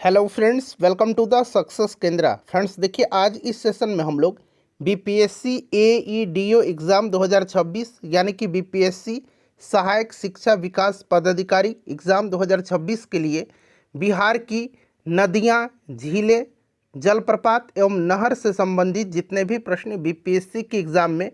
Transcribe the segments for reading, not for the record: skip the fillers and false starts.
Hello friends, welcome to the success Kendra. Friends देखिए, आज इस सेशन में हम लोग बीपीएससी एईडीओ एग्ज़ाम 2026 यानी कि बीपीएससी सहायक शिक्षा विकास पदाधिकारी एग्ज़ाम 2026 के लिए बिहार की नदियां, झीलें, जलप्रपात एवं नहर से संबंधित जितने भी प्रश्न बीपीएससी के एग्ज़ाम में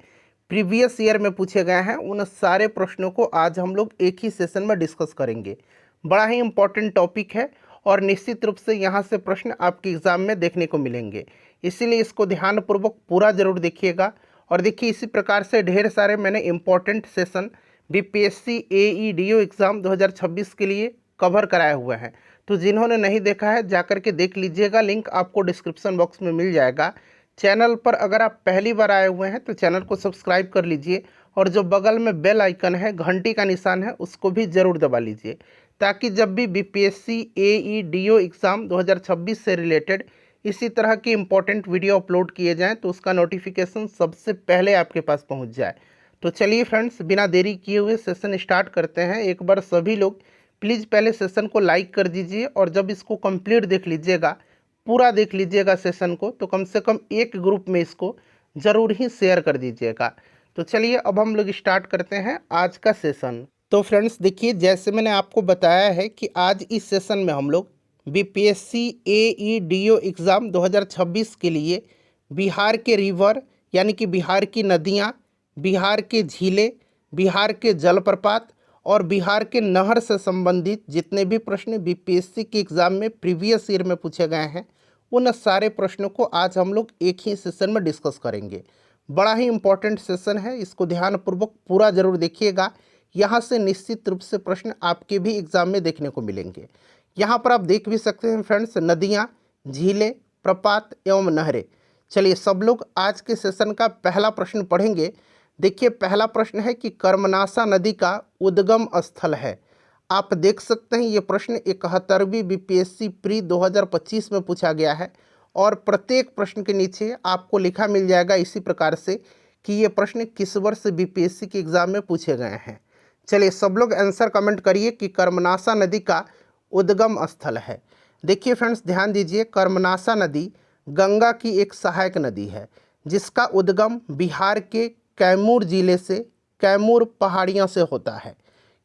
प्रीवियस ईयर में पूछे गए हैं, उन सारे प्रश्नों को आज हम लोग एक ही सेशन में डिस्कस करेंगे। बड़ा ही इम्पोर्टेंट टॉपिक है और निश्चित रूप से यहाँ से प्रश्न आपके एग्ज़ाम में देखने को मिलेंगे, इसीलिए इसको ध्यानपूर्वक पूरा जरूर देखिएगा। और देखिए, इसी प्रकार से ढेर सारे मैंने इम्पोर्टेंट सेशन बीपीएससी एईडीओ एग्ज़ाम 2026 के लिए कवर कराए हुए हैं, तो जिन्होंने नहीं देखा है जाकर के देख लीजिएगा। लिंक आपको डिस्क्रिप्शन बॉक्स में मिल जाएगा। चैनल पर अगर आप पहली बार आए हुए हैं तो चैनल को सब्सक्राइब कर लीजिए और जो बगल में बेल आइकन है, घंटी का निशान है, उसको भी ज़रूर दबा लीजिए, ताकि जब भी बीपीएससी एईडीओ एग्ज़ाम 2026 से रिलेटेड इसी तरह की इम्पोर्टेंट वीडियो अपलोड किए जाएं तो उसका नोटिफिकेशन सबसे पहले आपके पास पहुंच जाए। तो चलिए फ्रेंड्स, बिना देरी किए हुए सेशन स्टार्ट करते हैं। एक बार सभी लोग प्लीज़ पहले सेशन को लाइक कर दीजिए और जब इसको कंप्लीट देख लीजिएगा, पूरा देख लीजिएगा सेशन को, तो कम से कम एक ग्रुप में इसको ज़रूर ही शेयर कर दीजिएगा। तो चलिए अब हम लोग स्टार्ट करते हैं आज का सेशन। तो फ्रेंड्स देखिए, जैसे मैंने आपको बताया है कि आज इस सेशन में हम लोग बीपीएससी एईडीओ एग्ज़ाम 2026 के लिए बिहार के रिवर यानी कि बिहार की नदियाँ, बिहार के झीलें, बिहार के जलप्रपात और बिहार के नहर से संबंधित जितने भी प्रश्न बीपीएससी के एग्ज़ाम में प्रीवियस ईयर में पूछे गए हैं, उन सारे प्रश्नों को आज हम लोग एक ही सेशन में डिस्कस करेंगे। बड़ा ही इम्पोर्टेंट सेशन है, इसको ध्यानपूर्वक पूरा जरूर देखिएगा। यहाँ से निश्चित रूप से प्रश्न आपके भी एग्ज़ाम में देखने को मिलेंगे। यहाँ पर आप देख भी सकते हैं फ्रेंड्स, नदियाँ, झीलें, प्रपात एवं नहरें। चलिए सब लोग आज के सेशन का पहला प्रश्न पढ़ेंगे। देखिए, पहला प्रश्न है कि कर्मनाशा नदी का उद्गम स्थल है। आप देख सकते हैं ये प्रश्न 71वीं बीपीएससी प्री 2025 में पूछा गया है और प्रत्येक प्रश्न के नीचे आपको लिखा मिल जाएगा इसी प्रकार से कि ये प्रश्न किस वर्ष बीपीएससी के एग्ज़ाम में पूछे गए हैं। चलिए सब लोग आंसर कमेंट करिए कि कर्मनाशा नदी का उद्गम स्थल है। देखिए फ्रेंड्स, ध्यान दीजिए, कर्मनाशा नदी गंगा की एक सहायक नदी है जिसका उद्गम बिहार के कैमूर जिले से कैमूर पहाड़ियों से होता है।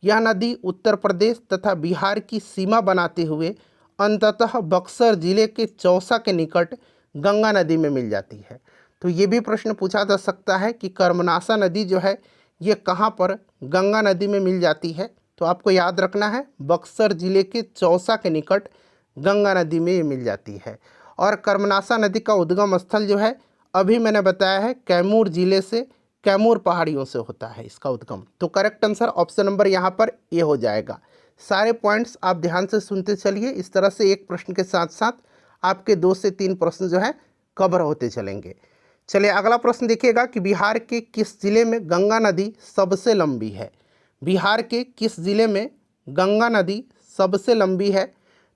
यह नदी उत्तर प्रदेश तथा बिहार की सीमा बनाते हुए अंततः बक्सर जिले के चौसा के निकट गंगा नदी में मिल जाती है। तो ये भी प्रश्न पूछा जा सकता है कि कर्मनाशा नदी जो है ये कहाँ पर गंगा नदी में मिल जाती है। तो आपको याद रखना है, बक्सर जिले के चौसा के निकट गंगा नदी में ये मिल जाती है। और कर्मनाशा नदी का उद्गम स्थल जो है अभी मैंने बताया है, कैमूर जिले से कैमूर पहाड़ियों से होता है इसका उद्गम। तो करेक्ट आंसर ऑप्शन नंबर यहाँ पर ए हो जाएगा। सारे पॉइंट्स आप ध्यान से सुनते चलिए, इस तरह से एक प्रश्न के साथ साथ आपके 2 से 3 प्रश्न जो है कवर होते चलेंगे। चलिए अगला प्रश्न देखिएगा कि बिहार के किस जिले में गंगा नदी सबसे लंबी है। बिहार के किस जिले में गंगा नदी सबसे लंबी है।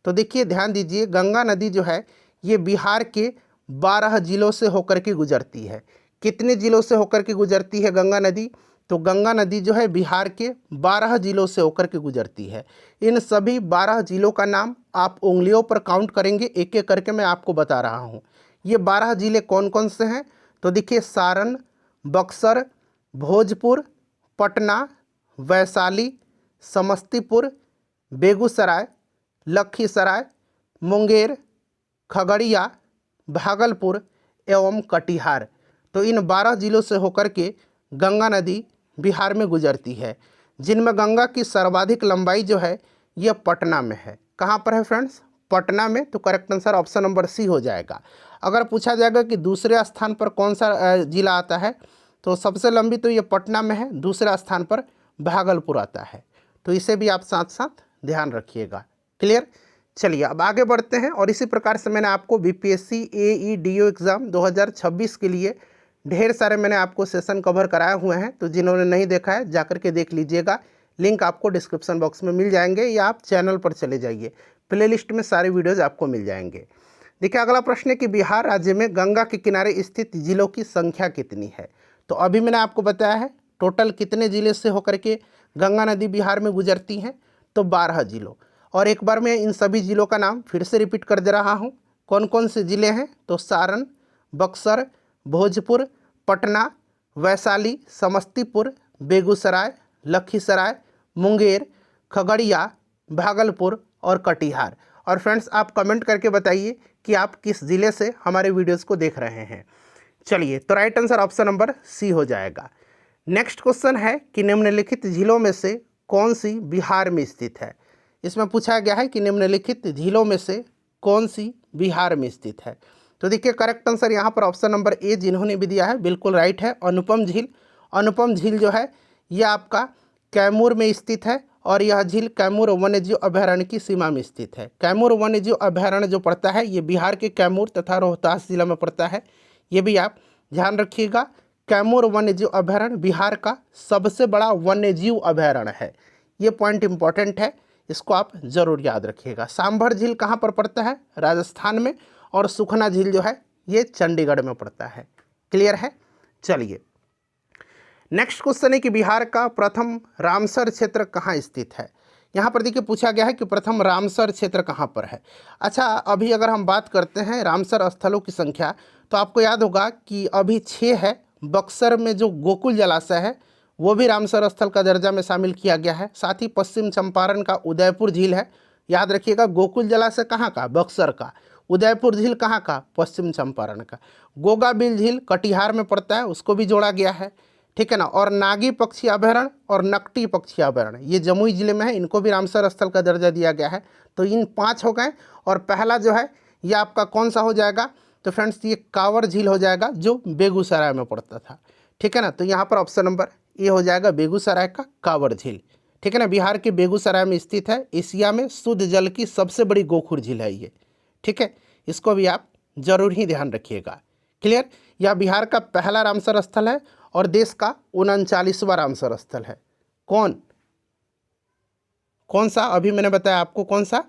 तो देखिए ध्यान दीजिए, गंगा नदी जो है ये बिहार के 12 जिलों से होकर के गुजरती है। कितने जिलों से होकर के गुजरती है गंगा नदी? तो गंगा नदी जो है बिहार के 12 जिलों से होकर के गुजरती है। इन सभी 12 जिलों का नाम आप उंगलियों पर काउंट करेंगे, एक एक करके मैं आपको बता रहा हूँ। ये 12 जिले कौन कौन से हैं? तो देखिए, सारण, बक्सर, भोजपुर, पटना, वैशाली, समस्तीपुर, बेगूसराय, लखीसराय, मुंगेर, खगड़िया, भागलपुर एवं कटिहार। तो इन 12 जिलों से होकर के गंगा नदी बिहार में गुजरती है, जिनमें गंगा की सर्वाधिक लंबाई जो है यह पटना में है। कहाँ पर है फ्रेंड्स? पटना में। तो correct answer option number C हो जाएगा। अगर पूछा जाएगा कि दूसरे स्थान पर कौन सा जिला आता है, तो सबसे लंबी तो ये पटना में है, दूसरा स्थान पर भागलपुर आता है। तो इसे भी आप साथ साथ ध्यान रखिएगा। क्लियर? चलिए अब आगे बढ़ते हैं। और इसी प्रकार से मैंने आपको बीपीएससी एईडीओ एग्ज़ाम 2026 के लिए ढेर सारे मैंने आपको सेशन कवर कराए हुए हैं, तो जिन्होंने नहीं देखा है जाकर के देख लीजिएगा। लिंक आपको डिस्क्रिप्शन बॉक्स में मिल जाएंगे या आप चैनल पर चले जाइए, प्लेलिस्ट में सारे वीडियोज़ आपको मिल जाएंगे। देखिए अगला प्रश्न है कि बिहार राज्य में गंगा के किनारे स्थित जिलों की संख्या कितनी है। तो अभी मैंने आपको बताया है टोटल कितने ज़िले से होकर के गंगा नदी बिहार में गुजरती हैं, तो 12 जिलों। और एक बार मैं इन सभी ज़िलों का नाम फिर से रिपीट कर दे रहा हूँ। कौन कौन से ज़िले हैं? तो सारण, बक्सर, भोजपुर, पटना, वैशाली, समस्तीपुर, बेगूसराय, लखीसराय, मुंगेर, खगड़िया, भागलपुर और कटिहार। और फ्रेंड्स आप कमेंट करके बताइए कि आप किस ज़िले से हमारे वीडियोज़ को देख रहे हैं। चलिए, तो right answer option number C हो जाएगा। नेक्स्ट क्वेश्चन है कि निम्नलिखित झीलों में से कौन सी बिहार में स्थित है? इसमें पूछा गया है कि निम्नलिखित झीलों में से कौन सी बिहार में स्थित है। तो देखिए करेक्ट आंसर यहाँ पर ऑप्शन नंबर ए जिन्होंने भी दिया है बिल्कुल राइट है, अनुपम झील। अनुपम झील जो है ये आपका कैमूर में स्थित है और यह झील कैमूर वन्यजीव अभयारण्य की सीमा में स्थित है। कैमूर वन्यजीव अभयारण्य जो पड़ता है ये बिहार के कैमूर तथा रोहतास जिला में पड़ता है। ये भी आप ध्यान रखिएगा। कैमूर वन्यजीव अभयारण्य बिहार का सबसे बड़ा वन्यजीव अभयारण्य है। ये पॉइंट इंपॉर्टेंट है, इसको आप जरूर याद रखिएगा। सांभर झील कहाँ पर पड़ता है? राजस्थान में। और सुखना झील जो है ये चंडीगढ़ में पड़ता है। क्लियर है? चलिए, नेक्स्ट क्वेश्चन है कि बिहार का प्रथम रामसर क्षेत्र कहाँ स्थित है। यहाँ पर देखिए पूछा गया है कि प्रथम रामसर क्षेत्र कहाँ पर है। अच्छा, अभी अगर हम बात करते हैं रामसर स्थलों की संख्या, तो आपको याद होगा कि अभी 6 है। बक्सर में जो गोकुल जलाशय है वो भी रामसर स्थल का दर्जा में शामिल किया गया है। साथ ही पश्चिम चंपारण का उदयपुर झील है। याद रखिएगा, गोकुल जलाशय कहाँ का? बक्सर का। उदयपुर झील कहाँ का? पश्चिम चंपारण का। गोगाबिल झील कटिहार में पड़ता है, उसको भी जोड़ा गया है। ठीक है ना। और नागी पक्षी अभयारण्य और नकटी पक्षी अभयारण्य ये जमुई जिले में है, इनको भी रामसर स्थल का दर्जा दिया गया है। तो इन 5 हो गए। और पहला जो है ये आपका कौन सा हो जाएगा? तो फ्रेंड्स ये कांवर झील हो जाएगा जो बेगूसराय में पड़ता था। ठीक है ना। तो यहाँ पर ऑप्शन नंबर ए हो जाएगा बेगूसराय का कांवर झील। ठीक है ना। बिहार के बेगूसराय में स्थित है। एशिया में शुद्ध जल की सबसे बड़ी गोखुर झील है ये। ठीक है, इसको भी आप जरूर ही ध्यान रखिएगा। क्लियर? यह बिहार का पहला रामसर स्थल है और देश का 39वां रामसर स्थल है। कौन सा? अभी मैंने बताया आपको कौन सा?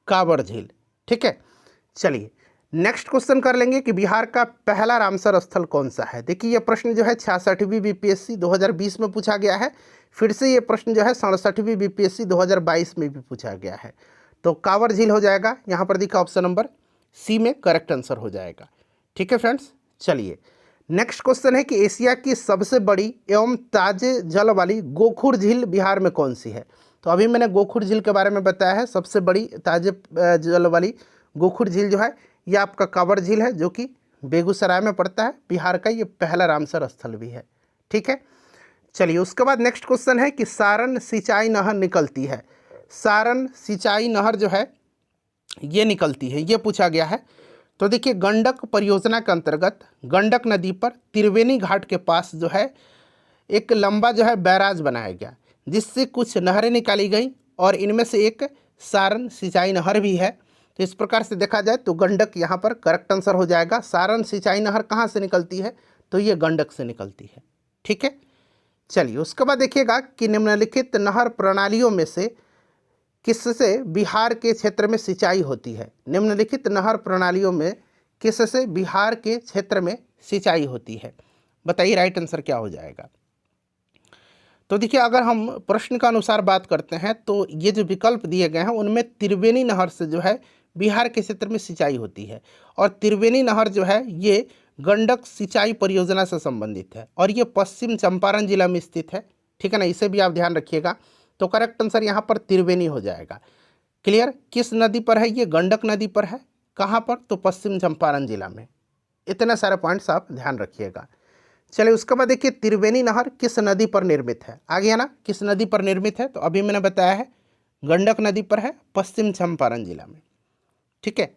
कांवर झील। ठीक है, चलिए नेक्स्ट क्वेश्चन कर लेंगे कि बिहार का पहला रामसर स्थल कौन सा है। देखिए ये प्रश्न जो है 66वीं बीपीएससी 2020 में पूछा गया है। फिर से ये प्रश्न जो है 67वीं बीपीएससी 2022 में भी पूछा गया है। तो कांवर झील हो जाएगा। यहाँ पर देखा ऑप्शन नंबर सी में करेक्ट आंसर हो जाएगा। ठीक है फ्रेंड्स, चलिए नेक्स्ट क्वेश्चन है कि एशिया की सबसे बड़ी एवं ताजे जल वाली गोखुर झील बिहार में कौन सी है। तो अभी मैंने गोखुर झील के बारे में बताया है। सबसे बड़ी ताजे जल वाली गोखुर झील जो है ये आपका कांवर झील है जो कि बेगूसराय में पड़ता है। बिहार का ये पहला रामसर स्थल भी है। ठीक है, चलिए उसके बाद नेक्स्ट क्वेश्चन है कि सारण सिंचाई नहर निकलती है। सारण सिंचाई नहर जो है ये निकलती है, ये पूछा गया है। तो देखिए गंडक परियोजना के अंतर्गत गंडक नदी पर त्रिवेणी घाट के पास जो है एक लंबा जो है बैराज बनाया गया जिससे कुछ नहरें निकाली गई और इनमें से एक सारण सिंचाई नहर भी है। तो इस प्रकार से देखा जाए तो गंडक यहाँ पर करेक्ट आंसर हो जाएगा। सारण सिंचाई नहर कहाँ से निकलती है? तो ये गंडक से निकलती है। ठीक है, चलिए उसके बाद देखिएगा कि निम्नलिखित नहर प्रणालियों में से किससे बिहार के क्षेत्र में सिंचाई होती है। निम्नलिखित नहर प्रणालियों में किससे बिहार के क्षेत्र में सिंचाई होती है? बताइए राइट आंसर क्या हो जाएगा। तो देखिए अगर हम प्रश्न का अनुसार बात करते हैं तो ये जो विकल्प दिए गए हैं उनमें त्रिवेणी नहर से जो है बिहार के क्षेत्र में सिंचाई होती है। और त्रिवेणी नहर जो है ये गंडक सिंचाई परियोजना से संबंधित है और ये पश्चिम चंपारण जिला में स्थित है। ठीक है ना, इसे भी आप ध्यान रखिएगा। तो करेक्ट आंसर यहाँ पर त्रिवेणी हो जाएगा। क्लियर? किस नदी पर है? ये गंडक नदी पर है। कहाँ पर? तो पश्चिम चंपारण जिला में। इतने सारे पॉइंट्स आप ध्यान रखिएगा। चलिए उसके बाद देखिए त्रिवेणी नहर किस नदी पर निर्मित है। आ गया ना, किस नदी पर निर्मित है? तो अभी मैंने बताया है गंडक नदी पर है, पश्चिम चंपारण जिला में। ठीक है,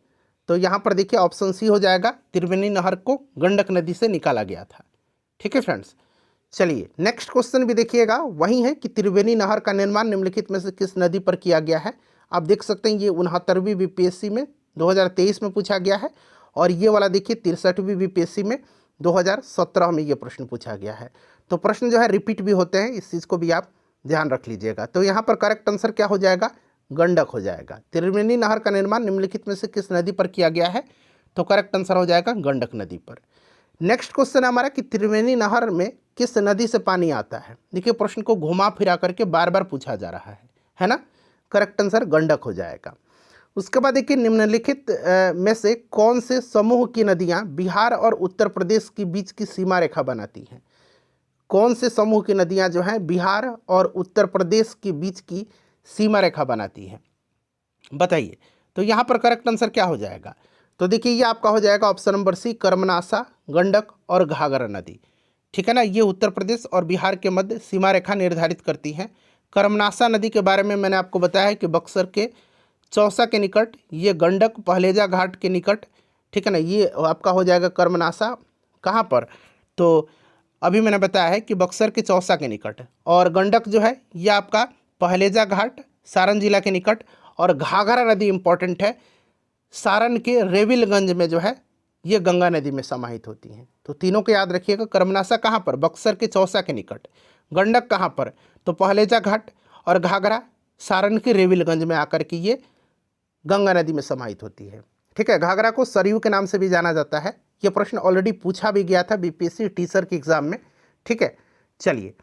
तो यहाँ पर देखिए ऑप्शन सी हो जाएगा। त्रिवेणी नहर को गंडक नदी से निकाला गया था। ठीक है फ्रेंड्स, चलिए नेक्स्ट क्वेश्चन भी देखिएगा वही है कि त्रिवेणी नहर का निर्माण निम्नलिखित में से किस नदी पर किया गया है। आप देख सकते हैं ये 69वीं बीपीएससी में 2023 में पूछा गया है और ये वाला देखिए 63वीं बीपीएससी में 2017 में ये प्रश्न पूछा गया है। तो प्रश्न जो है रिपीट भी होते हैं, इस चीज़ को भी आप ध्यान रख लीजिएगा। तो यहाँ पर करेक्ट आंसर क्या हो जाएगा? गंडक हो जाएगा। त्रिवेणी नहर का निर्माण निम्नलिखित में से किस नदी पर किया गया है? तो करेक्ट आंसर हो जाएगा गंडक नदी पर। नेक्स्ट क्वेश्चन है हमारा कि त्रिवेणी नहर में किस नदी से पानी आता है। देखिए प्रश्न को घुमा फिरा करके बार बार पूछा जा रहा है ना। करेक्ट आंसर गंडक हो जाएगा। उसके बाद देखिए निम्नलिखित में से कौन से समूह की नदियां बिहार और उत्तर प्रदेश के बीच की सीमा रेखा बनाती हैं? कौन से समूह की नदियां जो हैं बिहार और उत्तर प्रदेश के बीच की सीमा रेखा बनाती हैं, बताइए। तो यहाँ पर करेक्ट आंसर क्या हो जाएगा? तो देखिए ये आपका हो जाएगा ऑप्शन नंबर सी, कर्मनासा, गंडक और घाघरा नदी। ठीक है ना, ये उत्तर प्रदेश और बिहार के मध्य सीमा रेखा निर्धारित करती हैं। कर्मनासा नदी के बारे में मैंने आपको बताया है कि बक्सर के चौसा के निकट, ये गंडक पहलेजा घाट के निकट। ठीक है ना, ये आपका हो जाएगा कर्मनासा कहाँ पर? तो अभी मैंने बताया है कि बक्सर के चौसा के निकट। और गंडक जो है ये आपका पहलेजा घाट सारण जिला के निकट। और घाघरा नदी इंपॉर्टेंट है, सारण के रेविलगंज में जो है ये गंगा नदी में समाहित होती हैं। तो तीनों को याद रखिएगा। कर्मनासा कहाँ पर? बक्सर के चौसा के निकट। गंडक कहाँ पर? तो पहलेजा घाट। और घाघरा सारण के रेविलगंज में आकर के ये गंगा नदी में समाहित होती है। ठीक है, घाघरा को सरयू के नाम से भी जाना जाता है। ये प्रश्न ऑलरेडी पूछा भी गया था बीपीएससी टीचर के एग्जाम में। ठीक है, चलिए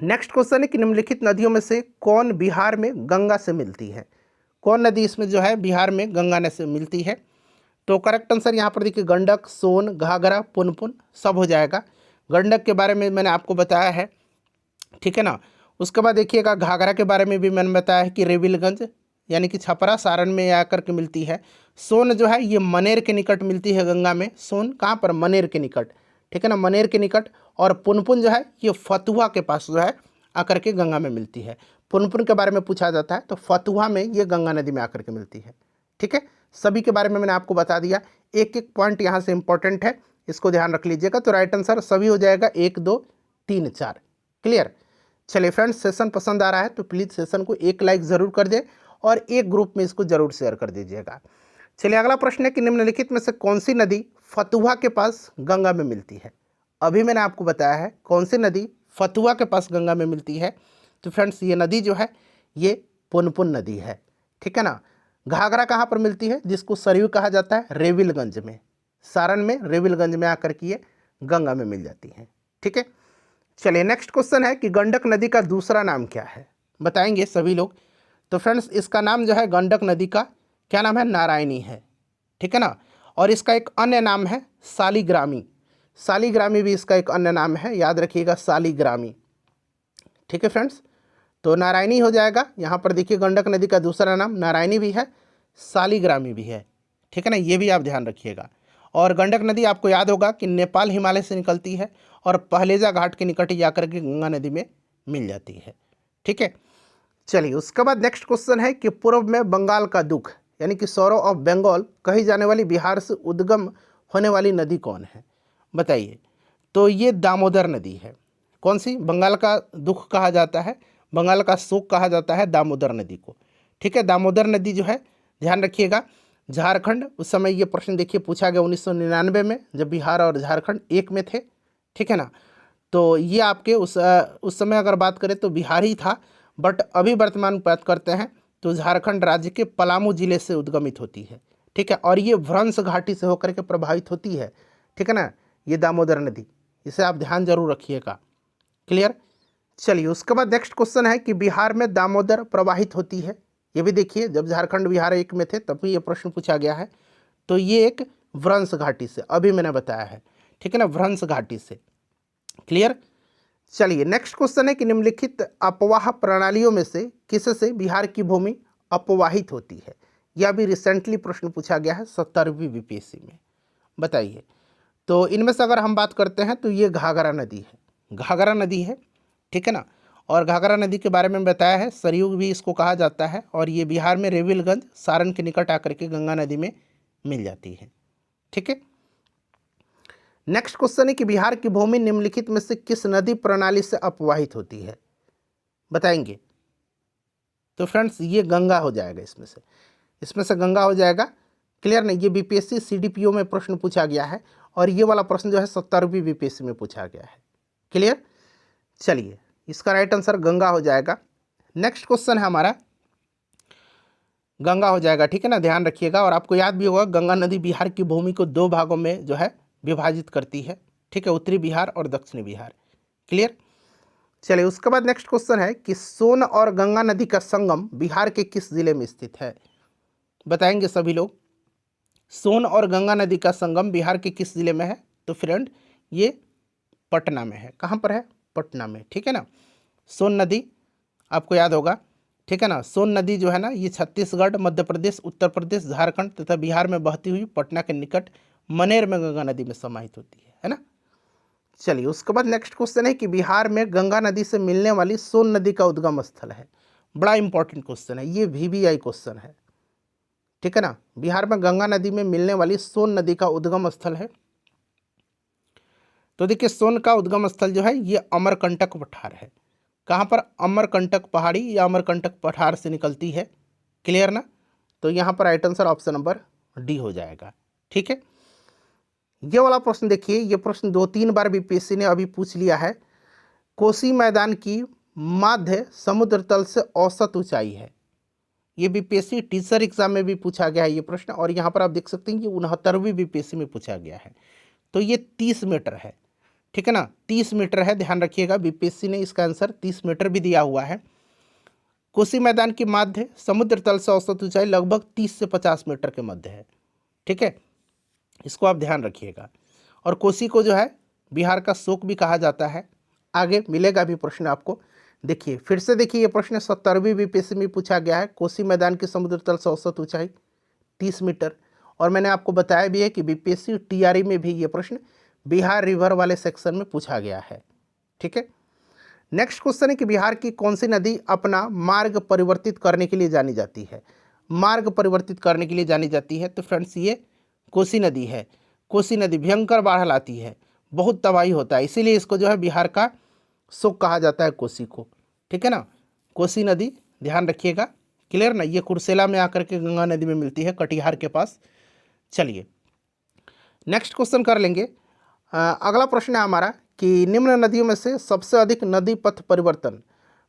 नेक्स्ट क्वेश्चन है कि निम्नलिखित नदियों में से कौन बिहार में गंगा से मिलती है? कौन नदी इसमें जो है बिहार में गंगा नदी से मिलती है? तो करेक्ट आंसर यहाँ पर देखिए गंडक, सोन, घाघरा, पुनपुन सब हो जाएगा। गंडक के बारे में मैंने आपको बताया है। ठीक है ना, उसके बाद देखिएगा घाघरा के बारे में भी मैंने बताया है कि रेविलगंज यानी कि छपरा सारण में आकर के मिलती है। सोन जो है ये मनेर के निकट मिलती है गंगा में। सोन कहाँ पर? मनेर के निकट। ठीक है ना, मनेर के निकट। और पुनपुन जो है ये फतुहा के पास जो है आकर के गंगा में मिलती है। पुनपुन के बारे में पूछा जाता है तो फतुहा में ये गंगा नदी में आकर के मिलती है। ठीक है, सभी के बारे में मैंने आपको बता दिया। एक एक पॉइंट यहाँ से इंपॉर्टेंट है, इसको ध्यान रख लीजिएगा। तो राइट आंसर सभी हो जाएगा 1, 2, 3, 4। क्लियर? चलिए फ्रेंड्स, सेशन पसंद आ रहा है तो प्लीज़ सेशन को एक लाइक ज़रूर कर दें और एक ग्रुप में इसको ज़रूर शेयर कर दीजिएगा। चलिए अगला प्रश्न है कि निम्नलिखित में से कौन सी नदी फतुहा के पास गंगा में मिलती है? अभी मैंने आपको बताया है कौन सी नदी फतुहा के पास गंगा में मिलती है। तो फ्रेंड्स ये नदी जो है ये पुनपुन नदी है। ठीक है ना। घाघरा कहाँ पर मिलती है? जिसको सरयू कहा जाता है, रेविलगंज में। सारण में रेविलगंज में आकर के ये गंगा में मिल जाती हैं। ठीक है, चलिए नेक्स्ट क्वेश्चन है कि गंडक नदी का दूसरा नाम क्या है? बताएंगे सभी लोग। तो फ्रेंड्स इसका नाम जो है गंडक नदी का क्या नाम है? नारायणी है। ठीक है ना। और इसका एक अन्य नाम है सालीग्रामी। सालीग्रामी भी इसका एक अन्य नाम है, याद रखिएगा सालीग्रामी। ठीक है फ्रेंड्स, तो नारायणी हो जाएगा। यहाँ पर देखिए गंडक नदी का दूसरा नाम नारायणी भी है, सालीग्रामी भी है। ठीक है ना, ये भी आप ध्यान रखिएगा। और गंडक नदी आपको याद होगा कि नेपाल हिमालय से निकलती है और पहलेजा घाट के निकट जाकर के गंगा नदी में मिल जाती है। ठीक है, चलिए उसके बाद नेक्स्ट क्वेश्चन है कि पूर्व में बंगाल का दुख यानी कि सौरो ऑफ बंगाल कही जाने वाली बिहार से उद्गम होने वाली नदी कौन है? बताइए। तो ये दामोदर नदी है। कौन सी? बंगाल का दुख कहा जाता है, बंगाल का शोक कहा जाता है दामोदर नदी को। ठीक है, दामोदर नदी जो है ध्यान रखिएगा झारखंड, उस समय ये प्रश्न देखिए पूछा गया 1999 में, जब बिहार और झारखंड एक में थे। ठीक है ना, तो ये आपके उस समय अगर बात करें तो बिहार ही था, बट अभी वर्तमान बात करते हैं तो झारखंड राज्य के पलामू जिले से उद्गमित होती है। ठीक है, और ये भ्रंश घाटी से होकर के प्रभावित होती है। ठीक है ना, ये दामोदर नदी, इसे आप ध्यान जरूर रखिएगा। क्लियर? चलिए उसके बाद नेक्स्ट क्वेश्चन है कि बिहार में दामोदर प्रवाहित होती है। ये भी देखिए जब झारखंड बिहार एक में थे तब भी ये प्रश्न पूछा गया है। तो ये एक भ्रंश घाटी से, अभी मैंने बताया है। ठीक है ना, भ्रंश घाटी से। क्लियर? चलिए नेक्स्ट क्वेश्चन है कि निम्नलिखित अपवाह प्रणालियों में से किससे बिहार की भूमि अपवाहित होती है? यह भी रिसेंटली प्रश्न पूछा गया है 17वीं बीपीएससी में। बताइए। तो इनमें से अगर हम बात करते हैं तो ये घाघरा नदी है, घाघरा नदी है। ठीक है ना, और घाघरा नदी के बारे में बताया है, सरयू भी इसको कहा जाता है, और ये बिहार में रेविलगंज सारण के निकट आकर के गंगा नदी में मिल जाती है। ठीक है, नेक्स्ट क्वेश्चन है कि बिहार की भूमि निम्नलिखित में से किस नदी प्रणाली से अपवाहित होती है? बताएंगे। तो फ्रेंड्स ये गंगा हो जाएगा, इसमें से गंगा हो जाएगा। क्लियर नहीं? ये बीपीएससी सीडीपीओ में प्रश्न पूछा गया है और ये वाला प्रश्न जो है 17वीं बीपीएससी में पूछा गया है। क्लियर? चलिए इसका राइट आंसर गंगा हो जाएगा। नेक्स्ट क्वेश्चन है हमारा गंगा हो जाएगा। ठीक है ना, ध्यान रखिएगा। और आपको याद भी होगा गंगा नदी बिहार की भूमि को 2 भागों में जो है विभाजित करती है। ठीक है, उत्तरी बिहार और दक्षिणी बिहार। क्लियर? चलिए उसके बाद नेक्स्ट क्वेश्चन है कि सोन और गंगा नदी का संगम बिहार के किस जिले में स्थित है? बताएंगे सभी लोग। सोन और गंगा नदी का संगम बिहार के किस जिले में है? तो फ्रेंड ये पटना में है। कहाँ पर है? पटना में, ठीक है ना। सोन नदी आपको याद होगा, ठीक है ना। सोन नदी जो है ना ये छत्तीसगढ़, मध्य प्रदेश, उत्तर प्रदेश, झारखंड तथा बिहार में बहती हुई पटना के निकट मनेर में गंगा नदी में समाहित होती है ना। चलिए उसके बाद नेक्स्ट क्वेश्चन है कि बिहार में गंगा नदी से मिलने वाली सोन नदी का उद्गम स्थल है। बड़ा इंपॉर्टेंट क्वेश्चन है, ये VBI क्वेश्चन है, ठीक है ना। बिहार में गंगा नदी में मिलने वाली सोन नदी का उद्गम स्थल है। तो देखिए सोन का उद्गम स्थल जो है ये अमरकंटक पठार है। कहाँ पर? अमरकंटक पहाड़ी या अमरकंटक पठार से निकलती है। क्लियर ना। तो यहाँ पर right answer option number D हो जाएगा, ठीक है। ये वाला प्रश्न देखिए, ये प्रश्न 2-3 बार BPSC ने अभी पूछ लिया है। कोसी मैदान की माध्य समुद्र तल से औसत ऊंचाई है। ये BPSC टीचर एग्जाम में भी पूछा गया है ये प्रश्न, और यहाँ पर आप देख सकते हैं कि 69वीं BPSC में पूछा गया है। तो ये 30 मीटर है, ठीक है ना। 30 मीटर है, ध्यान रखिएगा। BPSC ने इसका आंसर 30 मीटर भी दिया हुआ है। कोसी मैदान की माध्य समुद्र तल से औसत ऊंचाई लगभग 30 से 50 मीटर के मध्य है, ठीक है। इसको आप ध्यान रखिएगा। और कोसी को जो है बिहार का शोक भी कहा जाता है। आगे मिलेगा भी प्रश्न आपको। देखिए फिर से देखिए, ये प्रश्न 70वीं BPSC में पूछा गया है। कोसी मैदान की समुद्र तल से औसत ऊंचाई 30 मीटर। और मैंने आपको बताया भी है कि BPSC TRE में भी ये प्रश्न बिहार रिवर वाले सेक्शन में पूछा गया है, ठीक है। नेक्स्ट क्वेश्चन है कि बिहार की कौन सी नदी अपना मार्ग परिवर्तित करने के लिए जानी जाती है? मार्ग परिवर्तित करने के लिए जानी जाती है तो फ्रेंड्स ये कोसी नदी है। कोसी नदी भयंकर बाढ़ लाती है, बहुत तबाही होता है, इसीलिए इसको जो है बिहार का शोक कहा जाता है कोसी को, ठीक है ना। कोसी नदी ध्यान रखिएगा। क्लियर ना। ये कुर्सेला में आकर के गंगा नदी में मिलती है, कटिहार के पास। चलिए नेक्स्ट क्वेश्चन कर लेंगे। अगला प्रश्न है हमारा कि निम्न नदियों में से सबसे अधिक नदी पथ परिवर्तन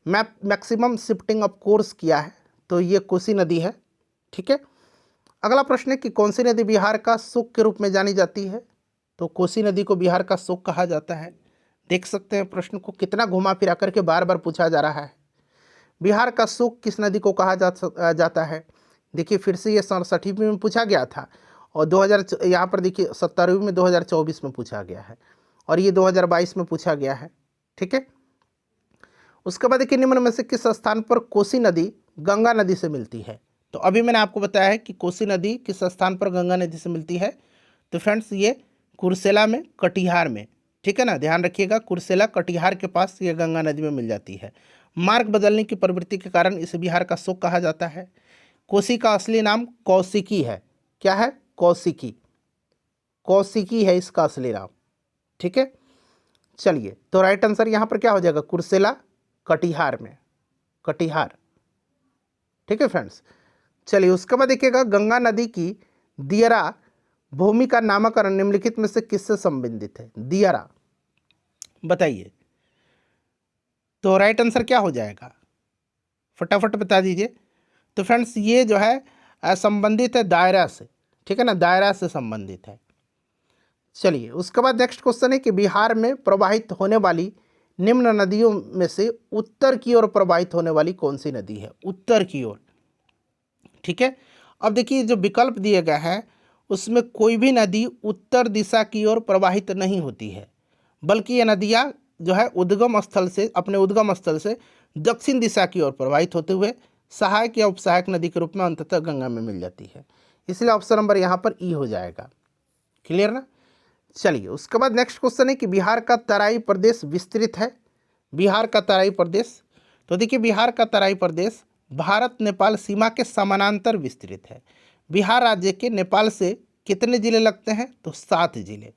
मैक्सिमम शिफ्टिंग ऑफ कोर्स किया है? तो ये कोसी नदी है, ठीक है। अगला प्रश्न है कि कौन सी नदी बिहार का शोक के रूप में जानी जाती है? तो कोसी नदी को बिहार का शोक कहा जाता है। देख सकते हैं प्रश्न को कितना घुमा फिरा करके बार बार पूछा जा रहा है। बिहार का शोक किस नदी को कहा जाता है? देखिए फिर से ये 67वीं में पूछा गया था, और 2000 यहाँ पर देखिए 70वीं में 2024 में पूछा गया है, और ये 2022 में पूछा गया है, ठीक है। उसके बाद देखिए निम्न में से किस स्थान पर कोसी नदी गंगा नदी से मिलती है? तो अभी मैंने आपको बताया है कि कोसी नदी किस स्थान पर गंगा नदी से मिलती है। तो फ्रेंड्स ये कुर्सेला में, कटिहार में, ठीक है ना। ध्यान रखिएगा, कुर्सेला कटिहार के पास ये गंगा नदी में मिल जाती है। मार्ग बदलने की प्रवृत्ति के कारण इसे बिहार का शोक कहा जाता है। कोसी का असली नाम कौशिकी है। क्या है? कौशिकी। कौशिकी है इसका असली नाम, ठीक है। चलिए तो राइट आंसर यहाँ पर क्या हो जाएगा? कुर्सेला कटिहार में, कटिहार, ठीक है फ्रेंड्स। चलिए उसके बाद देखिएगा गंगा नदी की दियरा भूमि का नामकरण निम्नलिखित में से किससे संबंधित है? दियरा, बताइए। तो राइट आंसर क्या हो जाएगा? फटाफट बता दीजिए। तो फ्रेंड्स ये जो है संबंधित है दायरा से, ठीक है ना, दायरा से संबंधित है। चलिए उसके बाद नेक्स्ट क्वेश्चन है कि बिहार में प्रवाहित होने वाली निम्न नदियों में से उत्तर की ओर प्रवाहित होने वाली कौन सी नदी है? उत्तर की ओर, ठीक है। अब देखिए जो विकल्प दिए गए हैं उसमें कोई भी नदी उत्तर दिशा की ओर प्रवाहित नहीं होती है, बल्कि ये नदियाँ जो है उद्गम स्थल से, अपने उद्गम स्थल से दक्षिण दिशा की ओर प्रवाहित होते हुए सहायक या उपसहायक नदी के रूप में अंततः गंगा में मिल जाती है। इसलिए ऑप्शन नंबर यहाँ पर ई हो जाएगा। क्लियर ना। चलिए उसके बाद नेक्स्ट क्वेश्चन है कि बिहार का तराई प्रदेश विस्तृत है। बिहार का तराई प्रदेश, तो देखिए बिहार का तराई प्रदेश भारत नेपाल सीमा के समानांतर विस्तृत है। बिहार राज्य के नेपाल से कितने जिले लगते हैं? तो 7 जिले।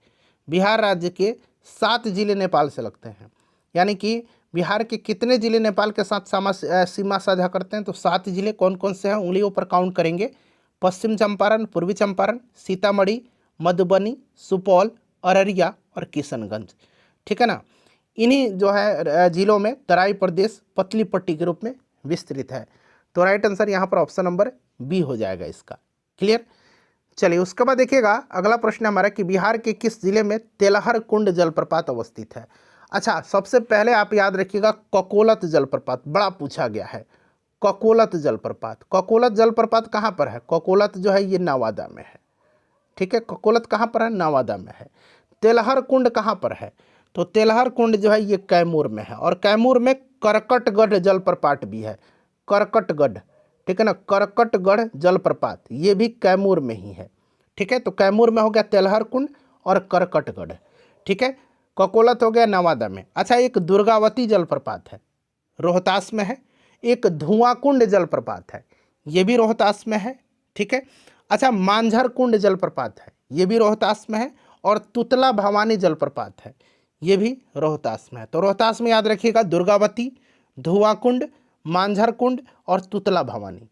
बिहार राज्य के 7 जिले नेपाल से लगते हैं। यानी कि बिहार के कितने जिले नेपाल के साथ सीमा साझा करते हैं? तो 7 जिले। कौन कौन से हैं उंगलियों पर काउंट करेंगे। पश्चिम चंपारण, पूर्वी चंपारण, सीतामढ़ी, मधुबनी, सुपौल, अररिया और किशनगंज, ठीक है ना। इन्हीं जो है जिलों में तराई प्रदेश पतली पट्टी के रूप में विस्तृत है। तो राइट आंसर यहाँ पर ऑप्शन नंबर बी हो जाएगा इसका। क्लियर। चलिए उसके बाद देखिएगा अगला प्रश्न हमारा कि बिहार के किस जिले में तेलहर कुंड जलप्रपात अवस्थित है? अच्छा, सबसे पहले आप याद रखिएगा ककोलत जलप्रपात बड़ा पूछा गया है। ककोलत जलप्रपात, ककोलत जलप्रपात कहाँ पर है? ककोलत जो है ये नवादा में है। ठीक है, ककोलत कहाँ पर है? नवादा में है। तेलहर कुंड कहाँ पर है? तो तेलहर कुंड जो है ये कैमूर में है। और कैमूर में करकटगढ़ जलप्रपात भी है। करकटगढ़, ठीक है ना, करकटगढ़ जलप्रपात ये भी कैमूर में ही है। ठीक है, तो कैमूर में हो गया तेलहर कुंड और करकटगढ़। ठीक है, ककोलत हो गया नवादा में। अच्छा, एक दुर्गावती जलप्रपात है, रोहतास में है। एक धुआं कुंड जलप्रपात है, ये भी रोहतास में है। ठीक है, अच्छा, मांझर कुंड जलप्रपात है, ये भी रोहतास में है। और तुतला भवानी जलप्रपात है, ये भी रोहतास में है। तो रोहतास में याद रखिएगा दुर्गावती, धुआं कुंड, मांझर कुंड और तुतला भवानी।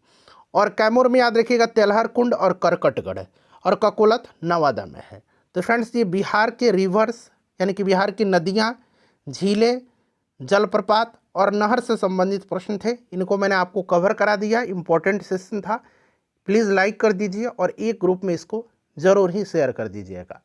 और कैमूर में याद रखिएगा तेलहर कुंड और करकटगढ़। और ककोलत नवादा में है। तो फ्रेंड्स, ये बिहार के रिवर्स यानी कि बिहार की नदियाँ, झीलें, जलप्रपात और नहर से संबंधित प्रश्न थे। इनको मैंने आपको कवर करा दिया, इम्पोर्टेंट सेशन था। प्लीज़ लाइक कर दीजिए और एक ग्रुप में इसको ज़रूर ही शेयर कर दीजिएगा।